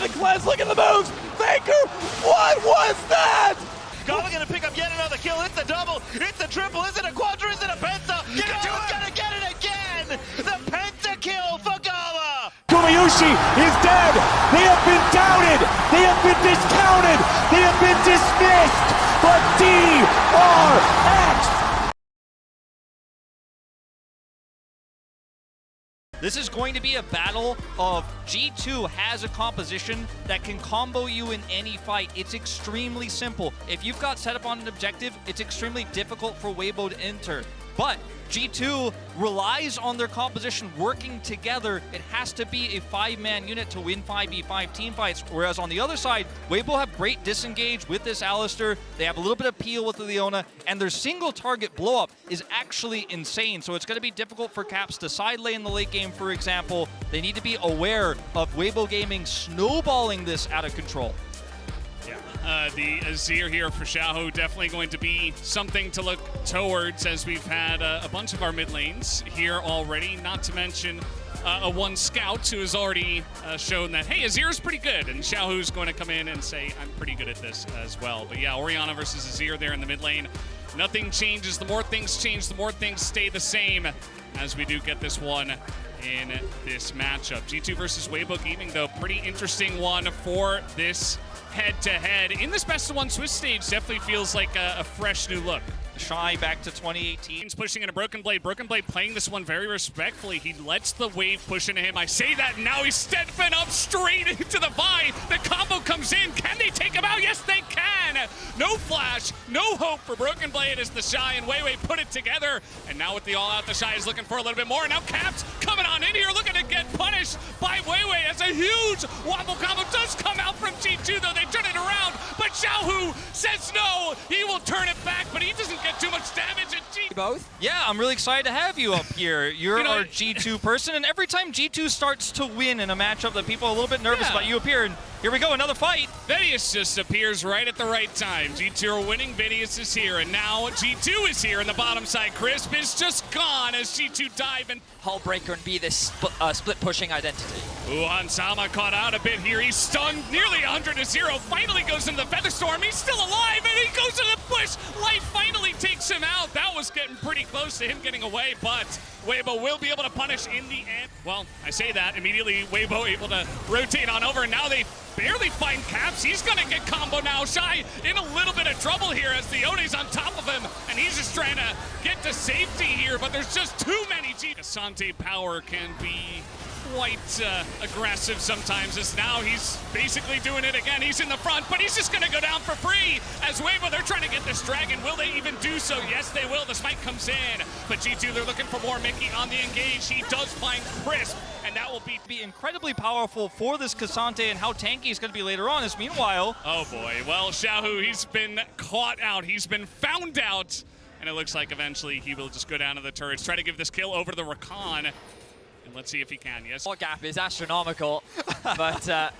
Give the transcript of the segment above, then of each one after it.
gonna cleanse, look at the moves! Faker, what was that? Gala gonna pick up yet another kill. It's a double, it's a triple, is it a quadra, is it a penta? Gala's gonna get it again! The penta kill for Gala! Kumayushi is dead! They have been doubted! They have been discounted! They have been dismissed! But DRX! This is going to be a battle of G2 has a composition that can combo you in any fight. It's extremely simple. If you've got set up on an objective, it's extremely difficult for Weibo to enter. But G2 relies on their composition working together. It has to be a 5-man unit to win 5v5 team fights. Whereas on the other side, Weibo have great disengage with this Alistar. They have a little bit of peel with the Leona, and their single target blow up is actually insane. So it's going to be difficult for Caps to side lane in the late game, for example. They need to be aware of Weibo Gaming snowballing this out of control. The Azir here for Xiaohu definitely going to be something to look towards, as we've had a bunch of our mid lanes here already, not to mention a one scout who has already shown that, hey, Azir is pretty good, and Xiaohu's going to come in and say, I'm pretty good at this as well. But yeah, Orianna versus Azir there in the mid lane. Nothing changes. The more things change, the more things stay the same, as we do get this one in this matchup. G2 versus Weibo Gaming, though, pretty interesting one for this head-to-head. In this best-of-1 Swiss stage, definitely feels like a fresh new look. Shy back to 2018. He's pushing into Broken Blade. Broken Blade playing this one very respectfully. He lets the wave push into him. I say that, and now he's stepping up straight into the Vi. The combo comes in. Can they take him out? Yes, they can. No flash, no hope for Broken Blade as the Shy and Weiwei put it together. And now with the all-out, the Shy is looking for a little bit more. Now Caps coming on in here, looking to get punished by Weiwei as a huge wobble combo does come out from G2, though. They turn it around, but Xiaohu says no. He will turn it back, but he doesn't get too much damage at G2. Both? Yeah, I'm really excited to have you up here. You're our G2 person, and every time G2 starts to win in a matchup that people are a little bit nervous about, you appear, and here we go, another fight. Vidius just appears right at the right time. G2 are winning, Vidius is here, and now G2 is here in the bottom side. Crisp is just gone as G2 dive and Hullbreaker and be this split pushing identity. Ooh, Hansama caught out a bit here. He's stunned nearly 100-0. Finally goes into the Featherstorm. He's still alive, and he goes to the push. Light finally takes him out. That was getting pretty close to him getting away, but Weibo will be able to punish in the end. Well, I say that, immediately Weibo able to rotate on over, and now they barely find Caps. He's gonna get combo now. Shy in a little bit of trouble here as the One's on top of him, and he's just trying to get to safety here, but there's just too many Asante power can be quite aggressive sometimes, as now he's basically doing it again. He's in the front, but he's just gonna go down for free as Weibo, they're trying to get this dragon. Will they even do so? Yes, they will. The smite comes in, but G2, they're looking for more. Mickey on the engage. He does find Crisp, and that will be incredibly powerful for this Cassante, and how tanky he's going to be later on is meanwhile. Oh boy, well, Xiaohu, he's been caught out. He's been found out, and it looks like eventually he will just go down to the turrets, try to give this kill over to the Rakan. And let's see if he can, yes? The gap is astronomical, but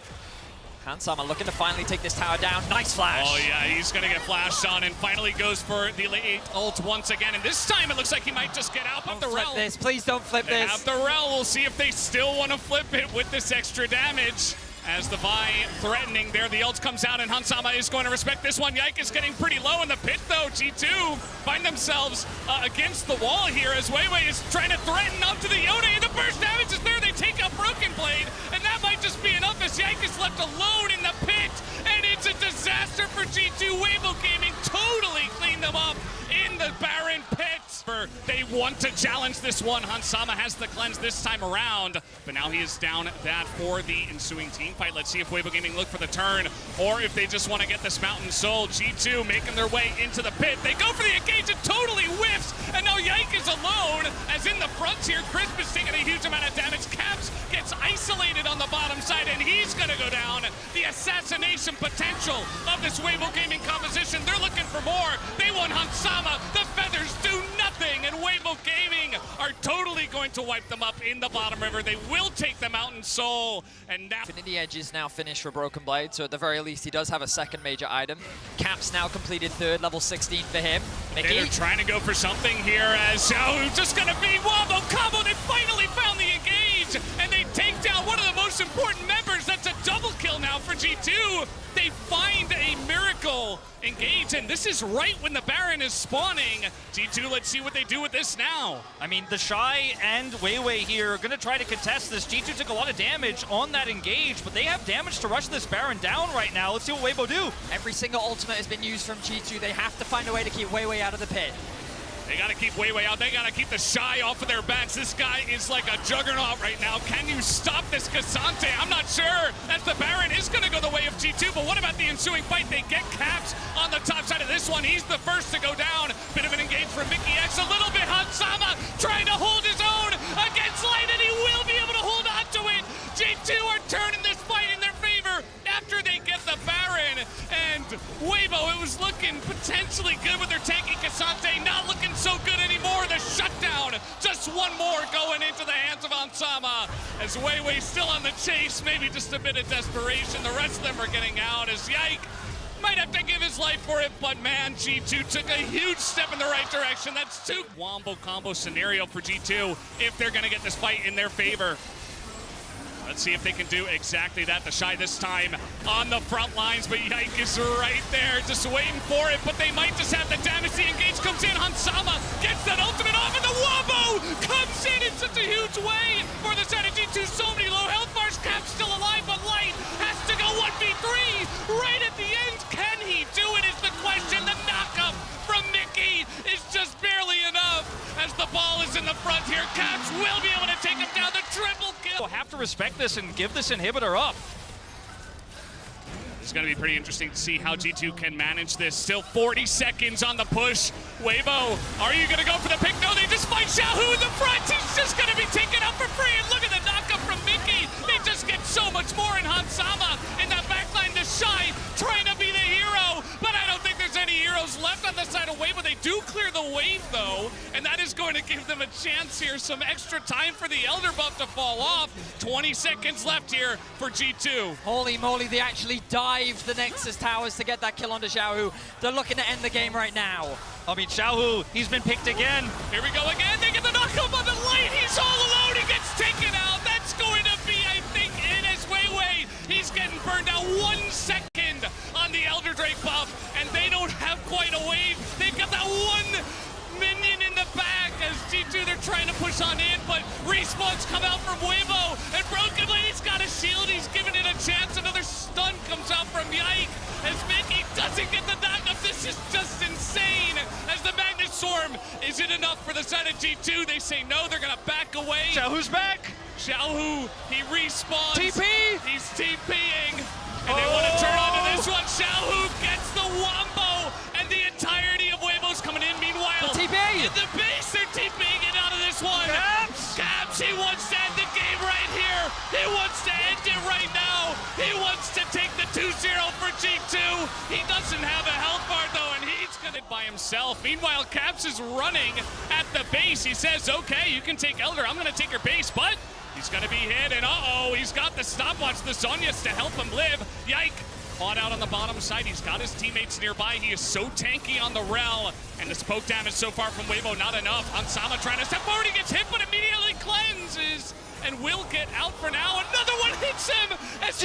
Hansama looking to finally take this tower down. Nice flash. Oh yeah, he's gonna get flashed on and finally goes for the late ult once again. And this time it looks like he might just get out. But don't flip this, please don't flip they this. Have the Rel. We'll see if they still want to flip it with this extra damage. As the Vi threatening there, the ult comes out and Hansama is going to respect this one. Yike is getting pretty low in the pit though. G2 find themselves against the wall here as Weiwei is trying to threaten up to the Yone. The burst damage is there. They take out Broken Blade, and that might just be enough as Yike is left alone in the pit. And it's a disaster for G2. Weibo Gaming totally cleaned them up in the Baron pit. They want to challenge this one. Hansama has the cleanse this time around, but now he is down that for the ensuing team fight. Let's see if Weibo Gaming look for the turn, or if they just want to get this Mountain Soul. G2 making their way into the pit. They go for the engage, it totally whiffs, and now Yike is alone, as in the front here, Crisp is taking a huge amount of damage. Caps gets isolated on the bottom side, and he's gonna go down. The assassination potential of this Weibo Gaming composition, they're looking for more. They want Hansama. The feathers do nothing, and Weibo Gaming are totally going to wipe them up in the bottom river. They will take the Mountain Soul, and now Infinity Edge is now finished for Broken Blade, so at the very least he does have a second major item. Caps now completed third, level 16 for him. Mickey. They're trying to go for something here as Xiaohu just gonna be wobble combo. They finally found the engage, and they take down one of the most important members. That's a double kill now G2, they find a miracle engage, and this is right when the Baron is spawning. G2, let's see what they do with this now. I mean, the Shy and Weiwei here are going to try to contest this. G2 took a lot of damage on that engage, but they have damage to rush this Baron down right now. Let's see what Weibo do. Every single ultimate has been used from G2. They have to find a way to keep Weiwei out of the pit. They gotta keep Weiwei out. They gotta keep the Shy off of their backs. This guy is like a juggernaut right now. Can you stop this Cassante? I'm not sure. As the Baron is gonna go the way of G2, but what about the ensuing fight? They get Caps on the top side of this one. He's the first to go down. Bit of an engage from Mickey X. A little bit. Hansama trying to hold his own against Light, and he will be able to hold on to it. G2 are turning this fight in their favor after they get the Baron. And Weibo, it was looking potentially good with their tanky Cassante, not looking so good anymore. The shutdown, just one more going into the hands of Hansama. As Weiwei still on the chase, maybe just a bit of desperation. The rest of them are getting out as Yike might have to give his life for it, but man, G2 took a huge step in the right direction. That's two wombo combo scenario for G2 if they're gonna get this fight in their favor. Let's see if they can do exactly that. The Shy this time on the front lines, but Yike is right there, just waiting for it, but they might just have the damage. The engage comes in, Hansama gets that ultimate off, and the Wombo comes in such a huge way for the side of G2. So many low health bars, Cap's still alive, but Light has to go 1v3 right at the end. Can he do it is the question. The knockup from Mickey is just barely enough as the ball is in the front here. Caps will be able to take him down. The triple kill. We'll have to respect this and give this inhibitor up. It's going to be pretty interesting to see how G2 can manage this. Still 40 seconds on the push. Weibo, are you going to go for the pick? No, they just find Xiaohu in the front. He's just going to be taken out for free. And look at the knockup from Mickey. They just get so much more in Hansama. In that backline, the Shy trying to be the hero. But I don't think there's any heroes left on the side of Weibo. They do clear the wave, though. And that is going to give them a chance here. Some extra time for the Elder buff to fall off. 20 seconds left here for G2. Holy moly, they actually dived the Nexus towers to get that kill onto Xiaohu. They're looking to end the game right now. I mean, Xiaohu, he's been picked again. Here we go again. They get the knockup on the Light. He's all alone. He gets taken out. That's going to be, I think, it is Weiwei. He's getting burned out 1 second on the Elder Drake buff, and they don't have quite a wave. They've got that one minion in the back as G2, they're trying to push on in, but respawns come out from Weibo, and Broken Blade, he's got a shield, he's giving it a chance. Another stun comes out from Yike as Mickey doesn't get the knockup. This is just insane as the Magnet Storm. Is it enough for the side of G2? They say no, they're gonna back away. Xiaohu's back. Xiaohu, he respawns. TP! He's TPing, and they want to turn onto this one. Xiaohu gets the Wombo, and the entirety of Weibo's coming in. Meanwhile, The TP! in the base, they're TPing it out of this one. Caps, he wants to end the game right here. He wants to end it right now. He wants to take the 2-0 for G2. He doesn't have a health bar, though, and he's going to by himself. Meanwhile, Caps is running at the base. He says, okay, you can take Elder. I'm going to take your base, but he's going to be hit, and uh-oh, he's got the stopwatch, the Zhonya's to help him live. Yike, caught out on the bottom side. He's got his teammates nearby. He is so tanky on the Rel, and the poke damage so far from Weibo, not enough. Hansama trying to step forward. He gets hit, but immediately cleanses, and will get out for now. Another one hits him as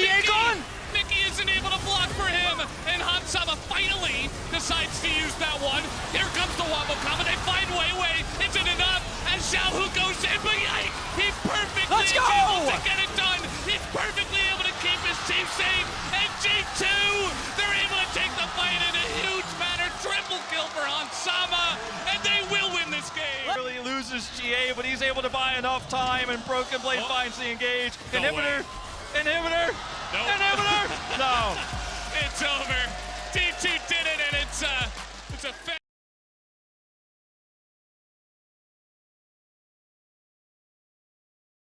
Mickey isn't able to block for him, and Hansama finally decides to use that one. Here comes the Wombo combo. They find Weiwei. Isn't enough as Xiaohu goes in, but Yike, he perfectly is able to get it done. He's perfectly able to keep his team safe, and G2, they're able to take the fight in a huge manner. Triple kill for Hansama, and they will win this game. Really loses GA, but he's able to buy enough time, and Broken Blade finds the engage. No Inhibitor! way. Inhibitor! No. Inhibitor! No. It's over. G2 did it, and it's